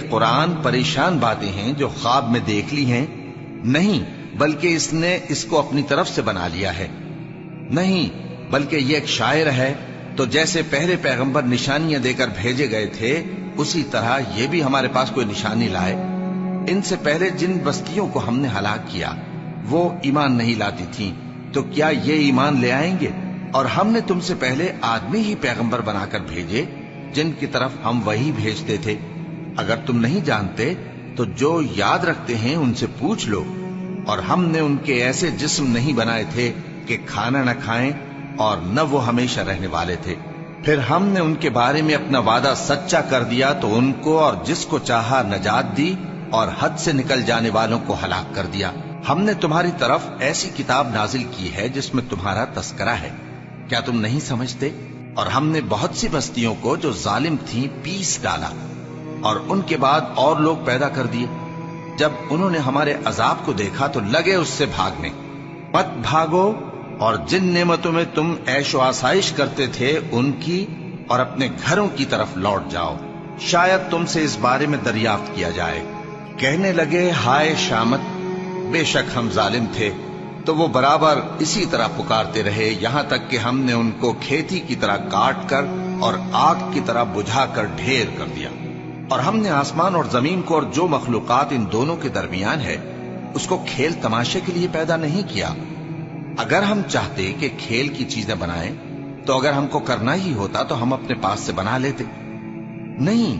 قرآن پریشان باتیں ہیں جو خواب میں دیکھ لی ہیں؟ نہیں، بلکہ اس نے اس کو اپنی طرف سے بنا لیا ہے۔ نہیں، بلکہ یہ ایک شاعر ہے۔ تو جیسے پہلے پیغمبر نشانیاں دے کر بھیجے گئے تھے، اسی طرح یہ بھی ہمارے پاس کوئی نشانی لائے۔ ان سے پہلے جن بستیوں کو ہم نے ہلاک کیا وہ ایمان نہیں لاتی تھیں، تو کیا یہ ایمان لے آئیں گے؟ اور ہم نے تم سے پہلے آدمی ہی پیغمبر بنا کر بھیجے جن کی طرف ہم وہی بھیجتے تھے۔ اگر تم نہیں جانتے تو جو یاد رکھتے ہیں ان سے پوچھ لو۔ اور ہم نے ان کے ایسے جسم نہیں بنائے تھے کہ کھانا نہ کھائیں اور نہ وہ ہمیشہ رہنے والے تھے۔ پھر ہم نے ان کے بارے میں اپنا وعدہ سچا کر دیا تو ان کو اور جس کو چاہا نجات دی، اور حد سے نکل جانے والوں کو ہلاک کر دیا۔ ہم نے تمہاری طرف ایسی کتاب نازل کی ہے جس میں تمہارا تذکرہ ہے، کیا تم نہیں سمجھتے؟ اور ہم نے بہت سی بستیوں کو جو ظالم تھیں پیس ڈالا، اور ان کے بعد اور لوگ پیدا کر دیے۔ جب انہوں نے ہمارے عذاب کو دیکھا تو لگے اس سے بھاگنے۔ مت بھاگو، اور جن نعمتوں میں تم عیش و آسائش کرتے تھے ان کی اور اپنے گھروں کی طرف لوٹ جاؤ، شاید تم سے اس بارے میں دریافت کیا جائے۔ کہنے لگے ہائے شامت، بے شک ہم ظالم تھے۔ تو وہ برابر اسی طرح پکارتے رہے یہاں تک کہ ہم نے ان کو کھیتی کی طرح کاٹ کر اور آگ کی طرح بجھا کر ڈھیر کر دیا۔ اور ہم نے آسمان اور زمین کو اور جو مخلوقات ان دونوں کے درمیان ہے اس کو کھیل تماشے کے لیے پیدا نہیں کیا۔ اگر ہم چاہتے کہ کھیل کی چیزیں بنائیں تو اگر ہم کو کرنا ہی ہوتا تو ہم اپنے پاس سے بنا لیتے۔ نہیں،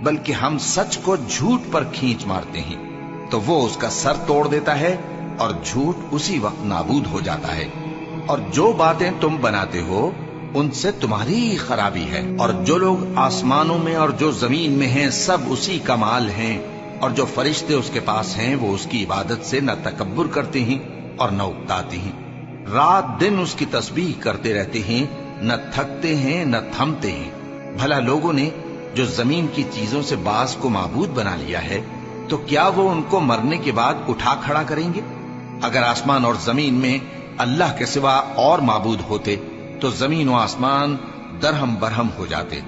بلکہ ہم سچ کو جھوٹ پر کھینچ مارتے ہیں تو وہ اس کا سر توڑ دیتا ہے اور جھوٹ اسی وقت نابود ہو جاتا ہے۔ اور جو باتیں تم بناتے ہو ان سے تمہاری ہی خرابی ہے۔ اور جو لوگ آسمانوں میں اور جو زمین میں ہیں سب اسی کا مال ہیں، اور جو فرشتے اس کے پاس ہیں وہ اس کی عبادت سے نہ تکبر کرتے ہیں اور نہ اکتاتے ہیں۔ رات دن اس کی تسبیح کرتے رہتے ہیں، نہ تھکتے ہیں نہ تھمتے ہیں۔ بھلا لوگوں نے جو زمین کی چیزوں سے بعض کو معبود بنا لیا ہے تو کیا وہ ان کو مرنے کے بعد اٹھا کھڑا کریں گے؟ اگر آسمان اور زمین میں اللہ کے سوا اور معبود ہوتے تو زمین و آسمان درہم برہم ہو جاتے۔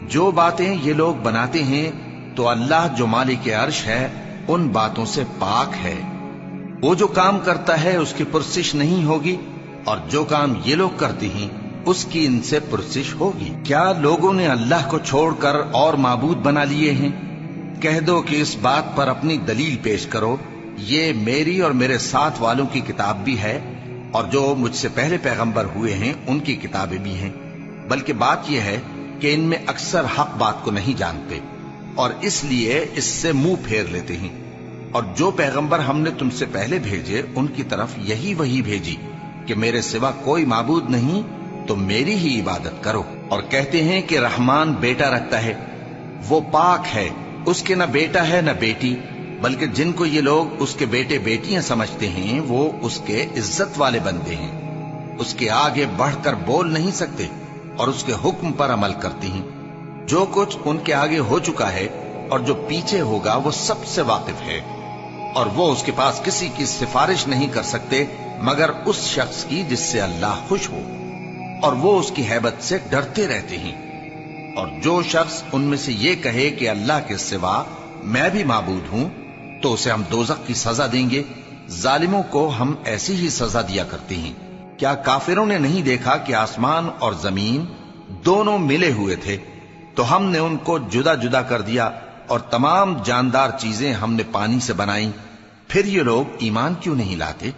جو باتیں یہ لوگ بناتے ہیں تو اللہ جو مالک عرش ہے ان باتوں سے پاک ہے۔ وہ جو کام کرتا ہے اس کی پرسش نہیں ہوگی، اور جو کام یہ لوگ کرتے ہیں اس کی ان سے پرسش ہوگی۔ کیا لوگوں نے اللہ کو چھوڑ کر اور معبود بنا لیے ہیں؟ کہہ دو کہ اس بات پر اپنی دلیل پیش کرو۔ یہ میری اور میرے ساتھ والوں کی کتاب بھی ہے، اور جو مجھ سے پہلے پیغمبر ہوئے ہیں ان کی کتابیں بھی ہیں۔ بلکہ بات یہ ہے کہ ان میں اکثر حق بات کو نہیں جانتے، اور اس لیے اس سے منہ پھیر لیتے ہیں۔ اور جو پیغمبر ہم نے تم سے پہلے بھیجے ان کی طرف یہی وحی بھیجی کہ میرے سوا کوئی معبود نہیں تو میری ہی عبادت کرو۔ اور کہتے ہیں کہ رحمان بیٹا رکھتا ہے، وہ پاک ہے، اس کے نہ بیٹا ہے نہ بیٹی، بلکہ جن کو یہ لوگ اس کے بیٹے بیٹیاں سمجھتے ہیں وہ اس کے عزت والے بندے ہیں۔ اس کے آگے بڑھ کر بول نہیں سکتے اور اس کے حکم پر عمل کرتے ہیں۔ جو کچھ ان کے آگے ہو چکا ہے اور جو پیچھے ہوگا وہ سب سے واقف ہے، اور وہ اس کے پاس کسی کی سفارش نہیں کر سکتے مگر اس شخص کی جس سے اللہ خوش ہو، اور وہ اس کی ہیبت سے ڈرتے رہتے ہیں۔ اور جو شخص ان میں سے یہ کہے کہ اللہ کے سوا میں بھی معبود ہوں تو اسے ہم دوزخ کی سزا دیں گے۔ ظالموں کو ہم ایسی ہی سزا دیا کرتے ہیں۔ کیا کافروں نے نہیں دیکھا کہ آسمان اور زمین دونوں ملے ہوئے تھے تو ہم نے ان کو جدا جدا کر دیا، اور تمام جاندار چیزیں ہم نے پانی سے بنائیں، پھر یہ لوگ ایمان کیوں نہیں لاتے؟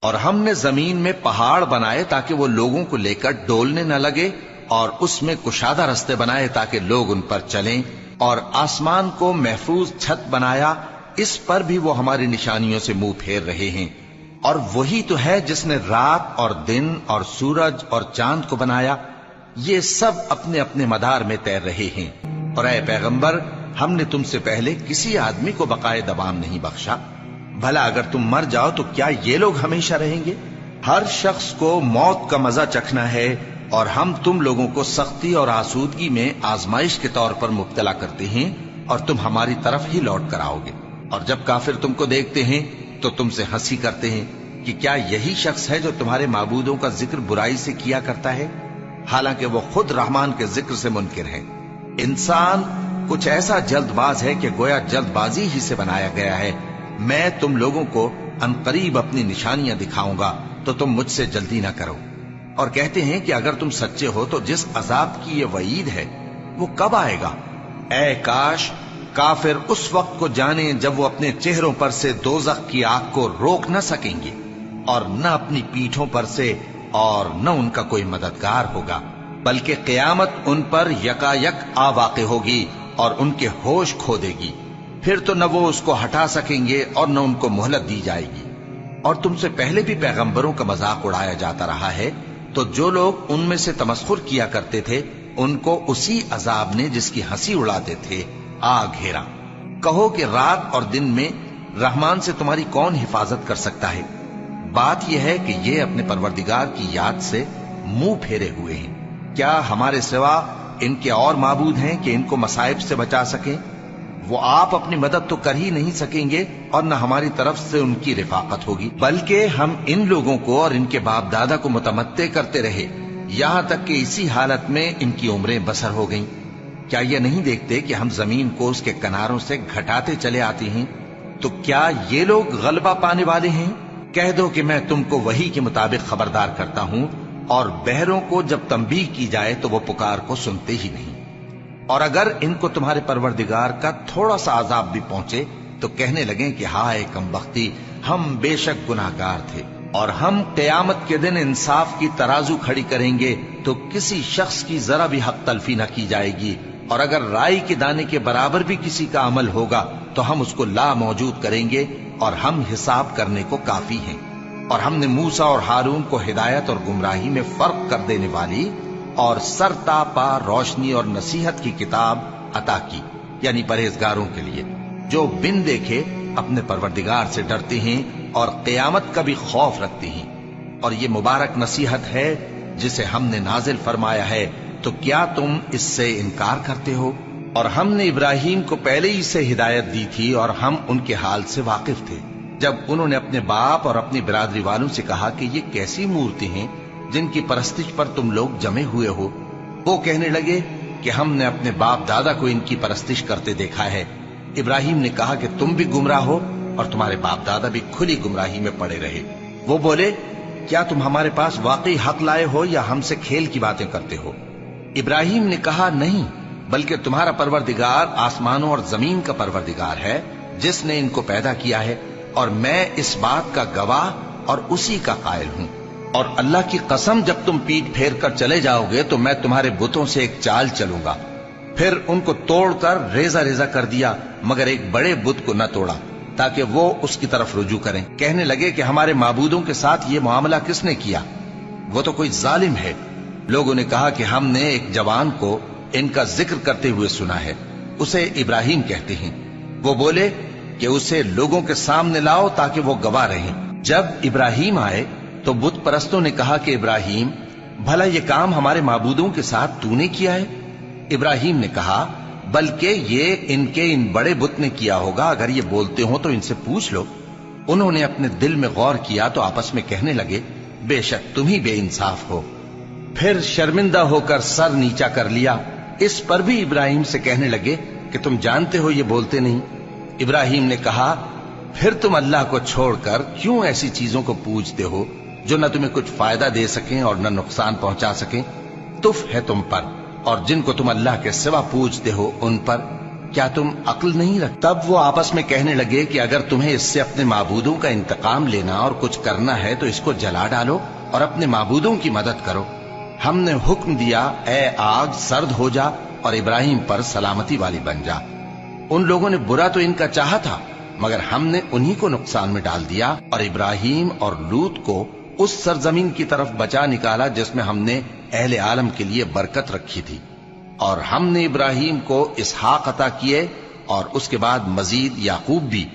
اور ہم نے زمین میں پہاڑ بنائے تاکہ وہ لوگوں کو لے کر ڈولنے نہ لگے، اور اس میں کشادہ رستے بنائے تاکہ لوگ ان پر چلیں، اور آسمان کو محفوظ چھت بنایا، اس پر بھی وہ ہماری نشانیوں سے منہ پھیر رہے ہیں۔ اور وہی تو ہے جس نے رات اور دن اور سورج اور چاند کو بنایا، یہ سب اپنے اپنے مدار میں تیر رہے ہیں۔ اور اے پیغمبر، ہم نے تم سے پہلے کسی آدمی کو بقائے دوام نہیں بخشا۔ بھلا اگر تم مر جاؤ تو کیا یہ لوگ ہمیشہ رہیں گے؟ ہر شخص کو موت کا مزہ چکھنا ہے، اور ہم تم لوگوں کو سختی اور آسودگی میں آزمائش کے طور پر مبتلا کرتے ہیں، اور تم ہماری طرف ہی لوٹ کر آؤ گے۔ اور جب کافر تم کو دیکھتے ہیں تو تم سے ہنسی کرتے ہیں کہ کیا یہی شخص ہے جو تمہارے معبودوں کا ذکر برائی سے کیا کرتا ہے، حالانکہ وہ خود رحمان کے ذکر سے منکر ہے۔ انسان کچھ ایسا جلد باز ہے کہ گویا جلد بازی ہی سے بنایا گیا ہے۔ میں تم لوگوں کو عنقریب اپنی نشانیاں دکھاؤں گا تو تم مجھ سے جلدی نہ کرو۔ اور کہتے ہیں کہ اگر تم سچے ہو تو جس عذاب کی یہ وعید ہے وہ کب آئے گا؟ اے کاش کافر اس وقت کو جانے جب وہ اپنے چہروں پر سے دوزخ کی آگ کو روک نہ سکیں گے، اور نہ اپنی پیٹھوں پر سے، اور نہ ان کا کوئی مددگار ہوگا، بلکہ قیامت ان پر یکا یک آ واقع ہوگی اور ان کے ہوش کھو دے گی۔ پھر تو نہ وہ اس کو ہٹا سکیں گے اور نہ ان کو مہلت دی جائے گی۔ اور تم سے پہلے بھی پیغمبروں کا مذاق اڑایا جاتا رہا ہے، تو جو لوگ ان میں سے تمسخر کیا کرتے تھے ان کو اسی عذاب نے جس کی ہنسی اڑاتے تھے آ گھیرا۔ کہو کہ رات اور دن میں رحمان سے تمہاری کون حفاظت کر سکتا ہے؟ بات یہ ہے کہ یہ اپنے پروردگار کی یاد سے منہ پھیرے ہوئے ہیں۔ کیا ہمارے سوا ان کے اور معبود ہیں کہ ان کو مصائب سے بچا سکیں؟ وہ آپ اپنی مدد تو کر ہی نہیں سکیں گے اور نہ ہماری طرف سے ان کی رفاقت ہوگی، بلکہ ہم ان لوگوں کو اور ان کے باپ دادا کو متمتع کرتے رہے یہاں تک کہ اسی حالت میں ان کی عمریں بسر ہو گئیں۔ کیا یہ نہیں دیکھتے کہ ہم زمین کو اس کے کناروں سے گھٹاتے چلے آتے ہیں؟ تو کیا یہ لوگ غلبہ پانے والے ہیں؟ کہہ دو کہ میں تم کو وحی کے مطابق خبردار کرتا ہوں، اور بہروں کو جب تنبیہ کی جائے تو وہ پکار کو سنتے ہی نہیں۔ اور اگر ان کو تمہارے پروردگار کا تھوڑا سا عذاب بھی پہنچے تو کہنے لگیں کہ ہائے کمبختی، ہم بے شک گناہگار تھے، اور ہم قیامت کے دن انصاف کی ترازو کھڑی کریں گے تو کسی شخص کی ذرا بھی حق تلفی نہ کی جائے گی، اور اگر رائی کے دانے کے برابر بھی کسی کا عمل ہوگا تو ہم اس کو لا موجود کریں گے، اور ہم حساب کرنے کو کافی ہیں۔ اور ہم نے موسیٰ اور ہارون کو ہدایت اور گمراہی میں فرق کر دینے والی اور سر تا پا روشنی اور نصیحت کی کتاب عطا کی، یعنی پرہیزگاروں کے لیے جو بن دیکھے اپنے پروردگار سے ڈرتے ہیں اور قیامت کا بھی خوف رکھتے ہیں۔ اور یہ مبارک نصیحت ہے جسے ہم نے نازل فرمایا ہے، تو کیا تم اس سے انکار کرتے ہو؟ اور ہم نے ابراہیم کو پہلے ہی سے ہدایت دی تھی اور ہم ان کے حال سے واقف تھے۔ جب انہوں نے اپنے باپ اور اپنی برادری والوں سے کہا کہ یہ کیسی مورتی ہیں جن کی پرستش پر تم لوگ جمے ہوئے ہو، وہ کہنے لگے کہ ہم نے اپنے باپ دادا کو ان کی پرستش کرتے دیکھا ہے۔ ابراہیم نے کہا کہ تم بھی گمراہ ہو اور تمہارے باپ دادا بھی کھلی گمراہی میں پڑے رہے۔ وہ بولے، کیا تم ہمارے پاس واقعی حق لائے ہو یا ہم سے کھیل کی باتیں کرتے ہو؟ ابراہیم نے کہا، نہیں، بلکہ تمہارا پروردگار آسمانوں اور زمین کا پروردگار ہے جس نے ان کو پیدا کیا ہے، اور میں اس بات کا گواہ اور اسی کا قائل ہوں۔ اور اللہ کی قسم، جب تم پیٹ پھیر کر چلے جاؤ گے تو میں تمہارے بتوں سے ایک چال چلوں گا۔ پھر ان کو توڑ کر ریزہ ریزہ کر دیا، مگر ایک بڑے بت کو نہ توڑا تاکہ وہ اس کی طرف رجوع کریں۔ کہنے لگے کہ ہمارے معبودوں کے ساتھ یہ معاملہ کس نے کیا؟ وہ تو کوئی ظالم ہے۔ لوگوں نے کہا کہ ہم نے ایک جوان کو ان کا ذکر کرتے ہوئے سنا ہے، اسے ابراہیم کہتے ہیں۔ وہ بولے کہ اسے لوگوں کے سامنے لاؤ تاکہ وہ گواہ رہیں۔ جب ابراہیم آئے تو بت پرستوں نے کہا کہ ابراہیم، بھلا یہ کام ہمارے معبودوں کے ساتھ تو نے کیا ہے؟ ابراہیم نے کہا، بلکہ یہ ان بڑے بت نے کیا ہوگا، اگر یہ بولتے ہوں تو ان سے پوچھ لو۔ انہوں نے اپنے دل میں غور کیا تو آپس میں کہنے لگے، بے شک تم ہی بے انصاف ہو۔ پھر شرمندہ ہو کر سر نیچا کر لیا۔ اس پر بھی ابراہیم سے کہنے لگے کہ تم جانتے ہو یہ بولتے نہیں۔ ابراہیم نے کہا، پھر تم اللہ کو چھوڑ کر کیوں ایسی چیزوں کو پوجتے ہو جو نہ تمہیں کچھ فائدہ دے سکیں اور نہ نقصان پہنچا سکیں؟ تف ہے تم پر اور جن کو تم اللہ کے سوا پوجتے ہو ان پر، کیا تم عقل نہیں رکھتے؟ تب وہ آپس میں کہنے لگے کہ اگر تمہیں اس سے اپنے معبودوں کا انتقام لینا اور کچھ کرنا ہے تو اس کو جلا ڈالو اور اپنے معبودوں کی مدد کرو۔ ہم نے حکم دیا، اے آگ سرد ہو جا اور ابراہیم پر سلامتی والی بن جا۔ ان لوگوں نے برا تو ان کا چاہا تھا، مگر ہم نے انہی کو نقصان میں ڈال دیا اور ابراہیم اور لوط کو اس سرزمین کی طرف بچا نکالا جس میں ہم نے اہل عالم کے لیے برکت رکھی تھی۔ اور ہم نے ابراہیم کو اسحاق عطا کیے اور اس کے بعد مزید یعقوب بھی،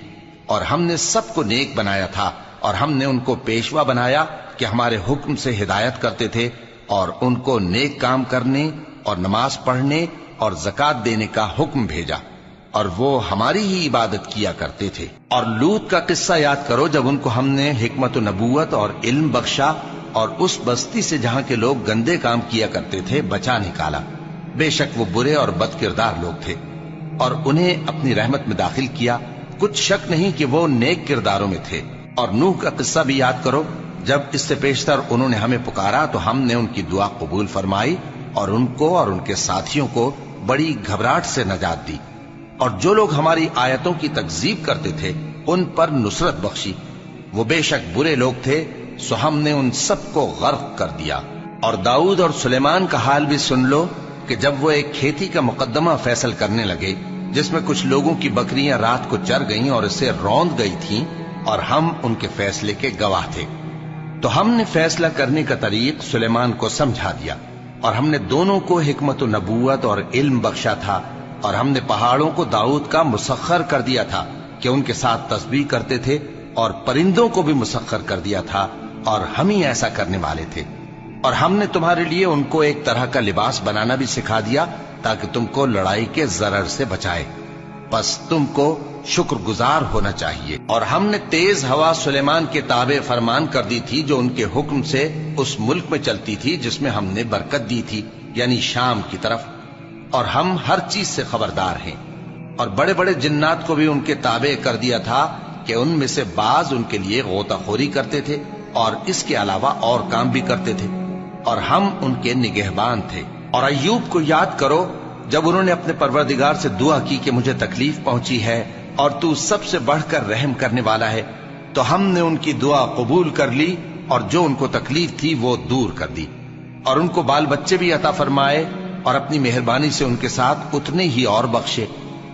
اور ہم نے سب کو نیک بنایا تھا، اور ہم نے ان کو پیشوا بنایا کہ ہمارے حکم سے ہدایت کرتے تھے، اور ان کو نیک کام کرنے اور نماز پڑھنے اور زکات دینے کا حکم بھیجا، اور وہ ہماری ہی عبادت کیا کرتے تھے۔ اور لوط کا قصہ یاد کرو جب ان کو ہم نے حکمت و نبوت اور علم بخشا اور اس بستی سے جہاں کے لوگ گندے کام کیا کرتے تھے بچا نکالا۔ بے شک وہ برے اور بد کردار لوگ تھے۔ اور انہیں اپنی رحمت میں داخل کیا، کچھ شک نہیں کہ وہ نیک کرداروں میں تھے۔ اور نوح کا قصہ بھی یاد کرو، جب اس سے پیشتر انہوں نے ہمیں پکارا تو ہم نے ان کی دعا قبول فرمائی اور ان کو اور ان کے ساتھیوں کو بڑی گھبراہٹ سے نجات دی، اور جو لوگ ہماری آیتوں کی تکذیب کرتے تھے ان پر نصرت بخشی۔ وہ بے شک برے لوگ تھے، سو ہم نے ان سب کو غرق کر دیا۔ اور داؤد اور سلیمان کا حال بھی سن لو کہ جب وہ ایک کھیتی کا مقدمہ فیصل کرنے لگے جس میں کچھ لوگوں کی بکریاں رات کو چر گئیں اور اسے روند گئی تھیں، اور ہم ان کے فیصلے کے گواہ تھے، تو ہم نے فیصلہ کرنے کا طریق سلیمان کو سمجھا دیا، اور ہم نے دونوں کو حکمت و نبوت اور علم بخشا تھا، اور ہم نے پہاڑوں کو داؤد کا مسخر کر دیا تھا کہ ان کے ساتھ تسبیح کرتے تھے، اور پرندوں کو بھی مسخر کر دیا تھا، اور ہم ہی ایسا کرنے والے تھے۔ اور ہم نے تمہارے لیے ان کو ایک طرح کا لباس بنانا بھی سکھا دیا تاکہ تم کو لڑائی کے ضرر سے بچائے، پس تم کو شکر گزار ہونا چاہیے۔ اور ہم نے تیز ہوا سلیمان کے تابع فرمان کر دی تھی جو ان کے حکم سے اس ملک میں چلتی تھی جس میں ہم نے برکت دی تھی، یعنی شام کی طرف، اور ہم ہر چیز سے خبردار ہیں۔ اور بڑے بڑے جنات کو بھی ان کے تابع کر دیا تھا کہ ان میں سے بعض ان کے لیے غوطہ خوری کرتے تھے اور اس کے علاوہ اور کام بھی کرتے تھے، اور ہم ان کے نگہبان تھے۔ اور ایوب کو یاد کرو جب انہوں نے اپنے پروردگار سے دعا کی کہ مجھے تکلیف پہنچی ہے اور تو سب سے بڑھ کر رحم کرنے والا ہے، تو ہم نے ان کی دعا قبول کر لی اور جو ان کو تکلیف تھی وہ دور کر دی، اور ان کو بال بچے بھی عطا فرمائے، اور اپنی مہربانی سے ان کے ساتھ اتنے ہی اور بخشے۔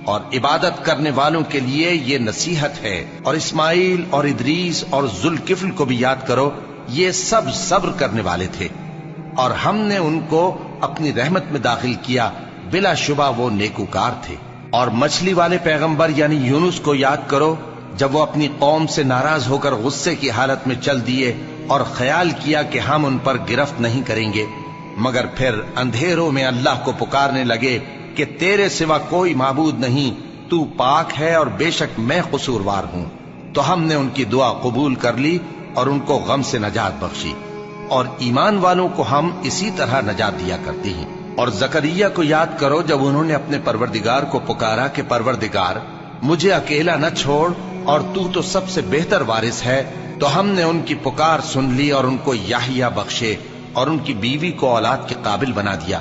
اور عبادت کرنے والوں کے لیے یہ نصیحت ہے۔ اور اسماعیل اور ادریس اور ذوالکفل کو بھی یاد کرو، یہ سب صبر کرنے والے تھے، اور ہم نے ان کو اپنی رحمت میں داخل کیا، بلا شبہ وہ نیکوکار تھے۔ اور مچھلی والے پیغمبر یعنی یونس کو یاد کرو جب وہ اپنی قوم سے ناراض ہو کر غصے کی حالت میں چل دیے اور خیال کیا کہ ہم ان پر گرفت نہیں کریں گے، مگر پھر اندھیروں میں اللہ کو پکارنے لگے کہ تیرے سوا کوئی معبود نہیں، تو پاک ہے اور بے شک میں قصوروار ہوں، تو ہم نے ان کی دعا قبول کر لی اور ان کو غم سے نجات بخشی، اور ایمان والوں کو ہم اسی طرح نجات دیا کرتے ہیں۔ اور زکریا کو یاد کرو جب انہوں نے اپنے پروردگار کو پکارا کہ پروردگار مجھے اکیلا نہ چھوڑ اور تو سب سے بہتر وارث ہے، تو ہم نے ان کی پکار سن لی اور ان کو یحییٰ بخشے اور ان کی بیوی کو اولاد کے قابل بنا دیا۔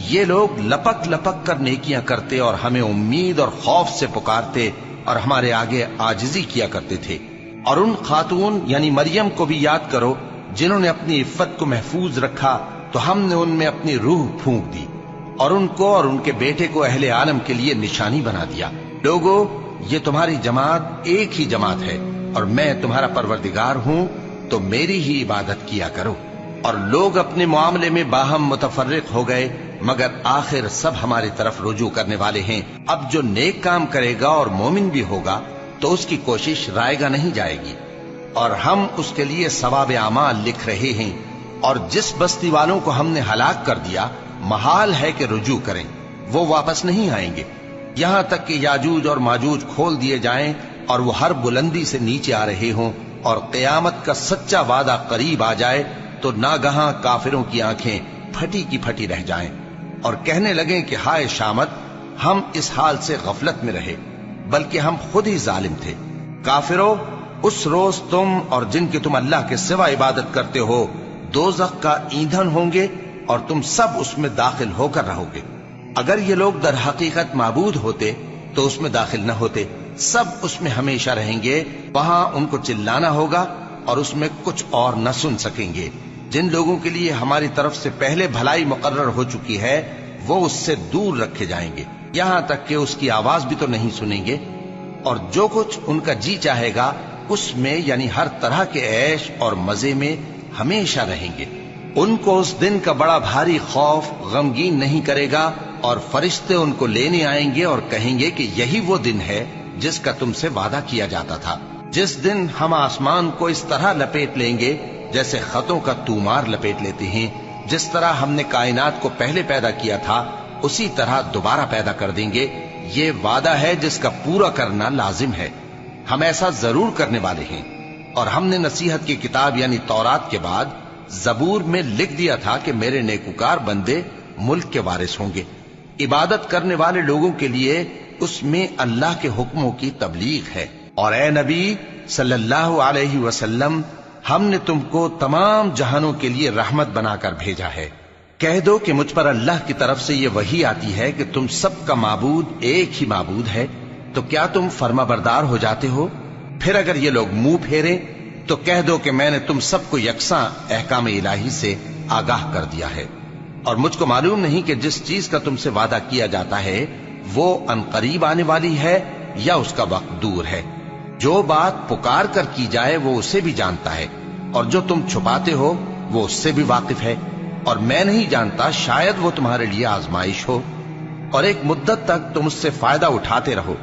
یہ لوگ لپک لپک کر نیکیاں کرتے اور ہمیں امید اور خوف سے پکارتے اور ہمارے آگے عاجزی کیا کرتے تھے۔ اور ان خاتون یعنی مریم کو بھی یاد کرو جنہوں نے اپنی عفت کو محفوظ رکھا، تو ہم نے ان میں اپنی روح پھونک دی اور ان کو اور ان کے بیٹے کو اہل عالم کے لیے نشانی بنا دیا۔ لوگو، یہ تمہاری جماعت ایک ہی جماعت ہے اور میں تمہارا پروردگار ہوں، تو میری ہی عبادت کیا کرو۔ اور لوگ اپنے معاملے میں باہم متفرق ہو گئے، مگر آخر سب ہماری طرف رجوع کرنے والے ہیں۔ اب جو نیک کام کرے گا اور مومن بھی ہوگا تو اس کی کوشش رائے گا نہیں جائے گی، اور ہم اس کے لیے ثواب اعمال لکھ رہے ہیں۔ اور جس بستی والوں کو ہم نے ہلاک کر دیا، محال ہے کہ رجوع کریں، وہ واپس نہیں آئیں گے، یہاں تک کہ یاجوج اور ماجوج کھول دیے جائیں اور وہ ہر بلندی سے نیچے آ رہے ہوں، اور قیامت کا سچا وعدہ قریب آ جائے تو ناگہاں کافروں کی آنکھیں پھٹی کی پھٹی رہ جائیں اور کہنے لگیں کہ ہائے شامت، ہم اس حال سے غفلت میں رہے، بلکہ ہم خود ہی ظالم تھے۔ کافرو، اس روز تم اور جن کی تم اللہ کے سوا عبادت کرتے ہو دوزخ کا ایندھن ہوں گے اور تم سب اس میں داخل ہو کر رہو گے۔ اگر یہ لوگ در حقیقت معبود ہوتے تو اس میں داخل نہ ہوتے، سب اس میں ہمیشہ رہیں گے، وہاں ان کو چلانا ہوگا اور اس میں کچھ اور نہ سن سکیں گے۔ جن لوگوں کے لیے ہماری طرف سے پہلے بھلائی مقرر ہو چکی ہے وہ اس سے دور رکھے جائیں گے، یہاں تک کہ اس کی آواز بھی تو نہیں سنیں گے، اور جو کچھ ان کا جی چاہے گا اس میں یعنی ہر طرح کے عیش اور مزے میں ہمیشہ رہیں گے۔ ان کو اس دن کا بڑا بھاری خوف غمگین نہیں کرے گا، اور فرشتے ان کو لینے آئیں گے اور کہیں گے کہ یہی وہ دن ہے جس کا تم سے وعدہ کیا جاتا تھا، جس دن ہم آسمان کو اس طرح لپیٹ لیں گے جیسے خطوں کا تومار لپیٹ لیتے ہیں، جس طرح ہم نے کائنات کو پہلے پیدا کیا تھا اسی طرح دوبارہ پیدا کر دیں گے۔ یہ وعدہ ہے جس کا پورا کرنا لازم ہے، ہم ایسا ضرور کرنے والے ہیں۔ اور ہم نے نصیحت کی کتاب یعنی تورات کے بعد زبور میں لکھ دیا تھا کہ میرے نیکوکار بندے ملک کے وارث ہوں گے۔ عبادت کرنے والے لوگوں کے لیے اس میں اللہ کے حکموں کی تبلیغ ہے۔ اور اے نبی صلی اللہ علیہ وسلم، ہم نے تم کو تمام جہانوں کے لیے رحمت بنا کر بھیجا ہے۔ کہہ دو کہ مجھ پر اللہ کی طرف سے یہ وحی آتی ہے کہ تم سب کا معبود ایک ہی معبود ہے، تو کیا تم فرما بردار ہو جاتے ہو؟ پھر اگر یہ لوگ منہ پھیرے تو کہہ دو کہ میں نے تم سب کو یکساں احکام الہی سے آگاہ کر دیا ہے، اور مجھ کو معلوم نہیں کہ جس چیز کا تم سے وعدہ کیا جاتا ہے وہ عنقریب آنے والی ہے یا اس کا وقت دور ہے۔ جو بات پکار کر کی جائے وہ اسے بھی جانتا ہے، اور جو تم چھپاتے ہو وہ اس سے بھی واقف ہے، اور میں نہیں جانتا، شاید وہ تمہارے لیے آزمائش ہو، اور ایک مدت تک تم اس سے فائدہ اٹھاتے رہو۔